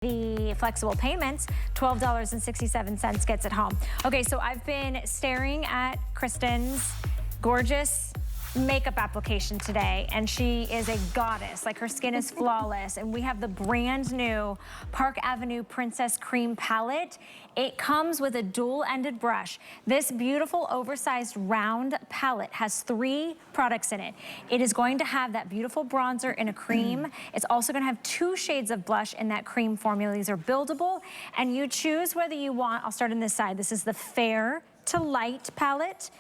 the flexible payments, $12.67 gets it home. Okay, so I've been staring at Kristen's gorgeous makeup application today, and she is a goddess. Like, her skin is flawless, and we have the brand new Park Avenue Princess Cream palette. It comes with a dual-ended brush. This beautiful oversized round palette has 3 products in it. It is going to have that beautiful bronzer in a cream. It's also going to have 2 shades of blush in that cream formula. These are buildable, and you choose whether you want, I'll start on this side. This is the fair to light palette,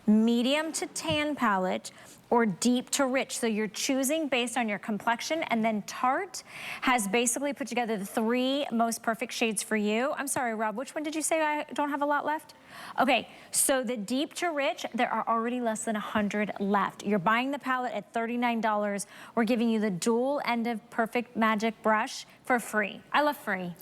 medium to tan palette, or deep to rich. So you're choosing based on your complexion, and then Tarte has basically put together the 3 most perfect shades for you. I'm sorry, Rob, which one did you say I don't have a lot left? Okay, so the deep to rich, there are already less than 100 left. You're buying the palette at $39. We're giving you the dual end of Perfect Magic brush for free. I love free.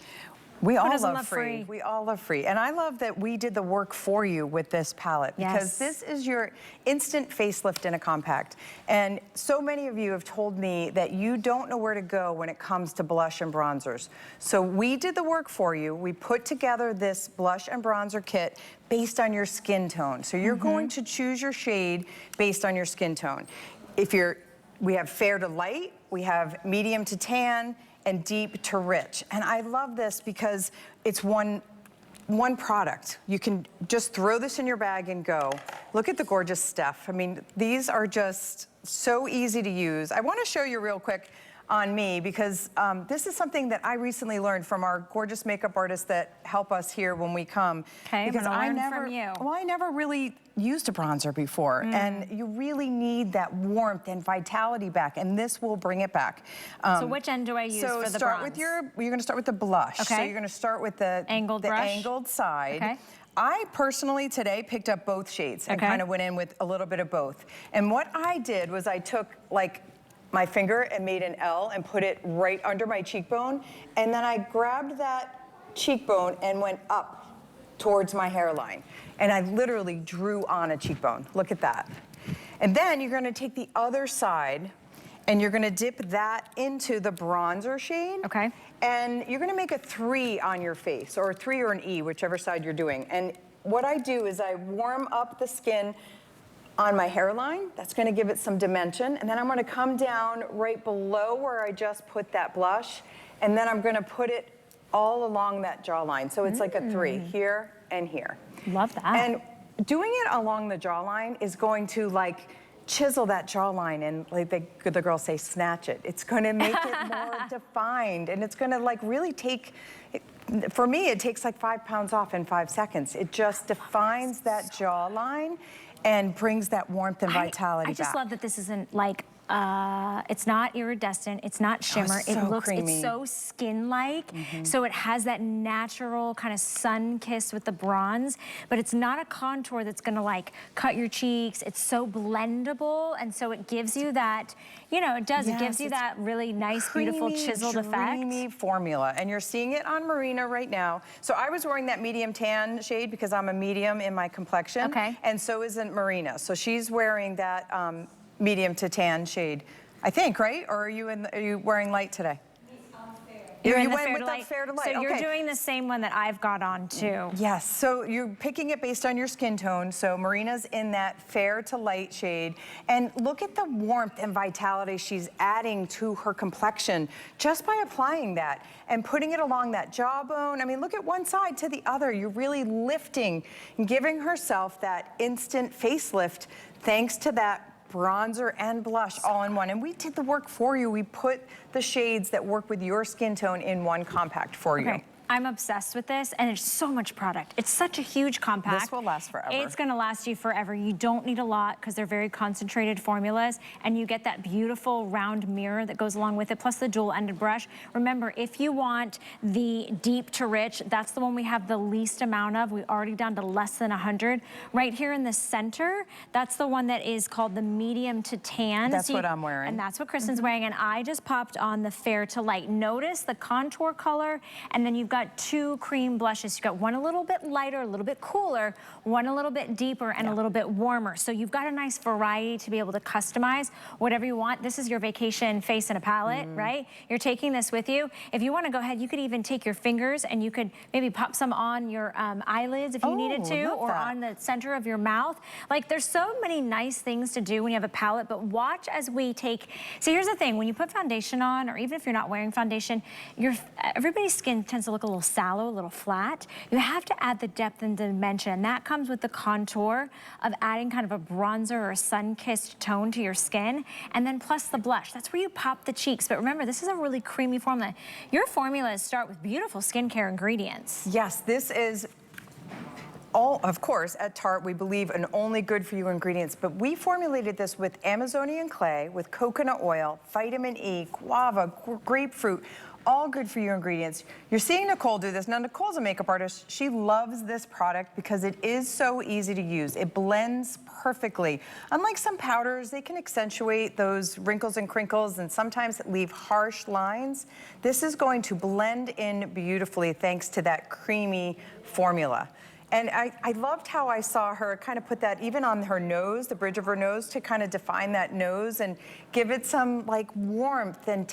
We all love free. We all love free. And I love that we did the work for you with this palette, because this is your instant facelift in a compact. And so many of you have told me that you don't know where to go when it comes to blush and bronzers. So we did the work for you. We put together this blush and bronzer kit based on your skin tone. So you're going to choose your shade based on your skin tone. We have fair to light, we have medium to tan, and deep to rich. And I love this because it's one product. You can just throw this in your bag and go. Look at the gorgeous stuff. I mean, these are just so easy to use. I want to show you real quick on me, because this is something that I recently learned from our gorgeous makeup artists that help us here when we come. Okay, because I never really used a bronzer before, and you really need that warmth and vitality back, and this will bring it back. So which end do I use for the bronze? You're going to start with the blush. Okay. So you're going to start with the angled side. Okay. I personally today picked up both shades and kind of went in with a little bit of both. And what I did was I took like my finger and made an L and put it right under my cheekbone, and then I grabbed that cheekbone and went up towards my hairline. And I literally drew on a cheekbone. Look at that. And then you're gonna take the other side and you're gonna dip that into the bronzer shade. Okay. And you're gonna make a 3 on your face, or a 3 or an E, whichever side you're doing. And what I do is I warm up the skin on my hairline. That's gonna give it some dimension. And then I'm gonna come down right below where I just put that blush. And then I'm gonna put it all along that jawline. So it's like a 3 here and here. Love that. And doing it along the jawline is going to like chisel that jawline, and like the girls say, snatch it. It's gonna make it more defined, and it's gonna like really take, for me, it takes like 5 pounds off in 5 seconds. It just defines that jawline and brings that warmth and vitality back. I just love that this isn't like, it's not iridescent, it's not shimmer. It's so creamy. It's so skin-like. So it has that natural kind of sun kiss with the bronze, but it's not a contour that's gonna like cut your cheeks. It's so blendable, and so it gives you that, you know, it gives you that really nice, beautiful, chiseled effect. Creamy formula, and you're seeing it on Marina right now. So I was wearing that medium tan shade because I'm a medium in my complexion, and so isn't Marina. So she's wearing that medium to tan shade, I think, right? Or are you wearing light today? You're in the fair to light. So you're doing the same one that I've got on too. Yes, so you're picking it based on your skin tone. So Marina's in that fair to light shade. And look at the warmth and vitality she's adding to her complexion just by applying that and putting it along that jawbone. I mean, look at one side to the other. You're really lifting and giving herself that instant facelift thanks to that bronzer and blush all in one. And we did the work for you. We put the shades that work with your skin tone in one compact for you. I'm obsessed with this, and there's so much product. It's such a huge compact. This will last forever. It's gonna last you forever. You don't need a lot because they're very concentrated formulas, and you get that beautiful round mirror that goes along with it, plus the dual-ended brush. Remember, if you want the deep to rich, that's the one we have the least amount of. We're already down to less than 100. Right here in the center, that's the one that is called the medium to tan. That's what I'm wearing. And that's what Kristen's wearing, and I just popped on the fair to light. Notice the contour color, and then you've got got 2 cream blushes. You've got one a little bit lighter, a little bit cooler, one a little bit deeper, and a little bit warmer. So you've got a nice variety to be able to customize whatever you want. This is your vacation face in a palette, right? You're taking this with you. If you want to go ahead, you could even take your fingers and you could maybe pop some on your eyelids if you needed to, or on the center of your mouth. Like, there's so many nice things to do when you have a palette, but watch as we take, see, here's the thing, when you put foundation on, or even if you're not wearing foundation, everybody's skin tends to look a little sallow, a little flat. You have to add the depth and dimension, and that comes with the contour of adding kind of a bronzer or a sun-kissed tone to your skin, and then plus the blush. That's where you pop the cheeks, but remember, this is a really creamy formula. Your formulas start with beautiful skincare ingredients. Yes, this is all, of course, at Tarte, we believe in only good for you ingredients, but we formulated this with Amazonian clay, with coconut oil, vitamin E, guava, grapefruit, all good for you ingredients. You're seeing Nicole do this. Now, Nicole's a makeup artist. She loves this product because it is so easy to use. It blends perfectly. Unlike some powders, they can accentuate those wrinkles and crinkles and sometimes leave harsh lines. This is going to blend in beautifully thanks to that creamy formula. And I loved how I saw her kind of put that even on her nose, the bridge of her nose, to kind of define that nose and give it some like warmth and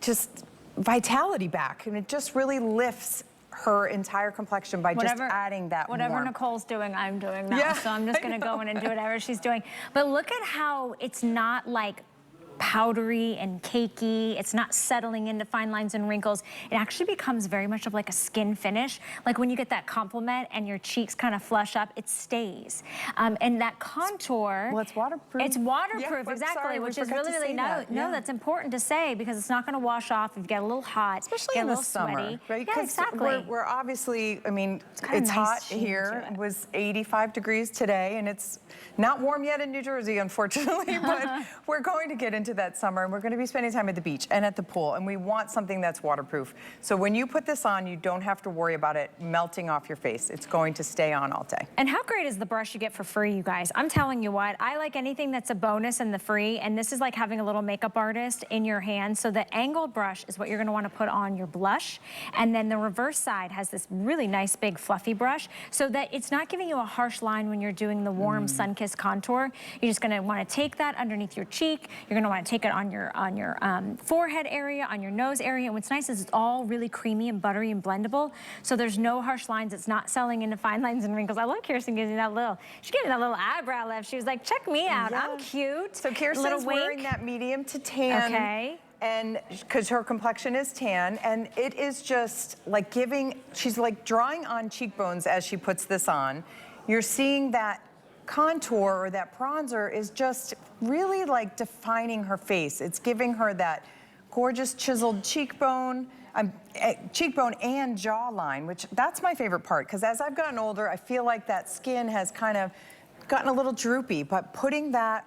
just vitality back. And it just really lifts her entire complexion by just adding that whatever warmth. Nicole's doing, I'm doing now. So I'm just gonna go in and do whatever she's doing. But look at how it's not like powdery and cakey. It's not settling into fine lines and wrinkles. It actually becomes very much of like a skin finish. Like when you get that compliment and your cheeks kind of flush up, it stays. And that contour. Well, it's waterproof. It's waterproof, exactly, which is really, that's important to say because it's not gonna wash off if you get a little hot, especially get in a little the summer, sweaty. right? Yeah, exactly. We're obviously, I mean, nice it's hot here. It was 85 degrees today, and it's not warm yet in New Jersey, unfortunately, but we're going to get into that summer, and we're going to be spending time at the beach and at the pool, and we want something that's waterproof. So when you put this on, you don't have to worry about it melting off your face. It's going to stay on all day. And how great is the brush you get for free, you guys? I'm telling you what, I like anything that's a bonus in the free, and this is like having a little makeup artist in your hand. So the angled brush is what you're going to want to put on your blush, and then the reverse side has this really nice big fluffy brush so that it's not giving you a harsh line when you're doing the warm sun-kissed contour. You're just going to want to take that underneath your cheek. You're going to want to take it on your forehead area, on your nose area. And what's nice is it's all really creamy and buttery and blendable. So there's no harsh lines. It's not selling into fine lines and wrinkles. I love Kirsten giving that little, she gave me that little eyebrow lift. She was like, check me out. I'm cute. So Kirsten's wearing that medium to tan. Okay. And because her complexion is tan, and it is just like she's like drawing on cheekbones as she puts this on. You're seeing that contour or that bronzer is just really like defining her face. It's giving her that gorgeous chiseled cheekbone and jawline, which that's my favorite part, because as I've gotten older, I feel like that skin has kind of gotten a little droopy, but putting that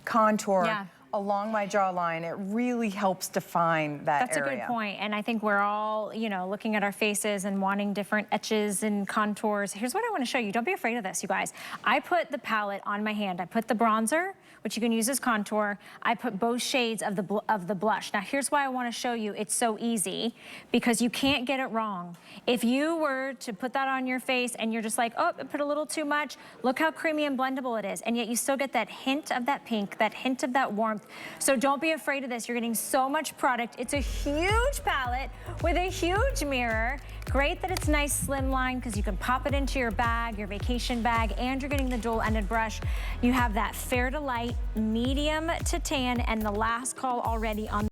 contour along my jawline, it really helps define that area. That's a good point. And I think we're all, you know, looking at our faces and wanting different etches and contours. Here's what I want to show you. Don't be afraid of this, you guys. I put the palette on my hand. I put the bronzer, which you can use as contour. I put both shades of the blush. Now, here's why I want to show you it's so easy, because you can't get it wrong. If you were to put that on your face and you're just like, oh, I put a little too much, look how creamy and blendable it is. And yet you still get that hint of that pink, that hint of that warmth. So don't be afraid of this. You're getting so much product. It's a huge palette with a huge mirror. Great that it's nice slimline because you can pop it into your bag, your vacation bag, and you're getting the dual-ended brush. You have that fair to light, medium to tan, and the last call already on